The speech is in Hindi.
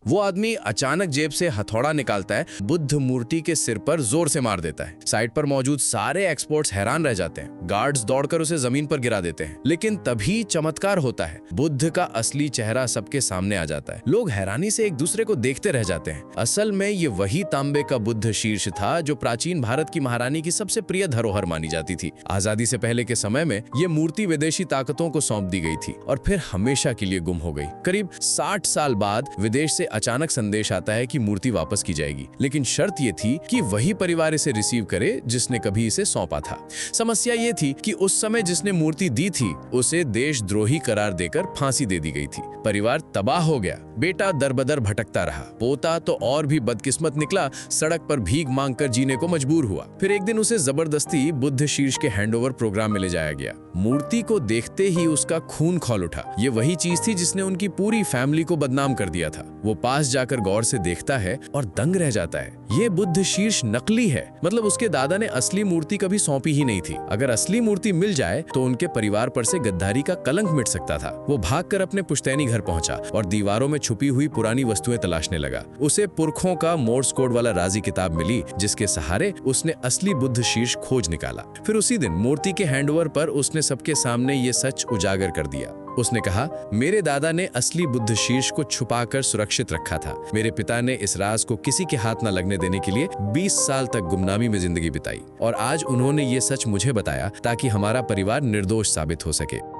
वो आदमी अचानक जेब से हथौड़ा निकालता है, बुद्ध मूर्ति के सिर पर जोर से मार देता है। साइड पर मौजूद सारे एक्सपर्ट्स हैरान रह जाते हैं। गार्ड्स दौड़कर उसे जमीन पर गिरा देते हैं। लेकिन तभी चमत्कार होता है, बुद्ध का असली चेहरा सबके सामने आ जाता है। लोग हैरानी से एक दूसरे को देखते रह जाते हैं। असल में ये वही तांबे का बुद्ध शीर्ष था जो प्राचीन भारत की महारानी की सबसे प्रिय धरोहर मानी जाती थी। आजादी से पहले के समय में ये मूर्ति विदेशी ताकतों को सौंप दी गई थी और फिर हमेशा के लिए गुम हो गई। करीब 60 साल बाद विदेश से अचानक संदेश आता है कि मूर्ति वापस की जाएगी, लेकिन शर्त ये थी कि वही परिवार इसे रिसीव करे जिसने कभी इसे सौंपा था। समस्या ये थी कि उस समय जिसने मूर्ति दी थी उसे देशद्रोही करार देकर फांसी दे दी गई थी। परिवार तबाह हो गया। बेटा दरबदर भटकता रहा। पोता तो और भी बदकिस्मत निकला, सड़क पर भीख मांगकर जीने को मजबूर हुआ। फिर एक दिन उसे जबरदस्ती बुद्ध शीर्ष के हैंडओवर प्रोग्राम में ले जाया गया। मूर्ति को देखते ही उसका खून खौल उठा। ये वही चीज थी जिसने उनकी पूरी फैमिली को बदनाम कर दिया था। वो पास जाकर गौर से देखता है और दंग रह जाता है। ये बुद्ध शीर्ष नकली है, मतलब उसके दादा ने असली मूर्ति कभी सौंपी ही नहीं थी। अगर असली मूर्ति मिल जाए तो उनके परिवार पर से गद्दारी का कलंक मिट सकता था। वो भागकर अपने पुश्तैनी घर पहुंचा और दीवारों में छुपी हुई पुरानी वस्तुएं तलाशने लगा। उसे पुरखों का मोर्स कोड वाला राजी किताब मिली, जिसके सहारे उसने असली बुद्ध शीर्ष खोज निकाला। फिर उसी दिन मूर्ति के हैंडओवर पर उसने सबके सामने ये सच उजागर कर दिया। उसने कहा, मेरे दादा ने असली बुद्ध शीर्ष को छुपाकर सुरक्षित रखा था। मेरे पिता ने इस राज को किसी के हाथ न लगने देने के लिए 20 साल तक गुमनामी में जिंदगी बिताई और आज उन्होंने ये सच मुझे बताया ताकि हमारा परिवार निर्दोष साबित हो सके।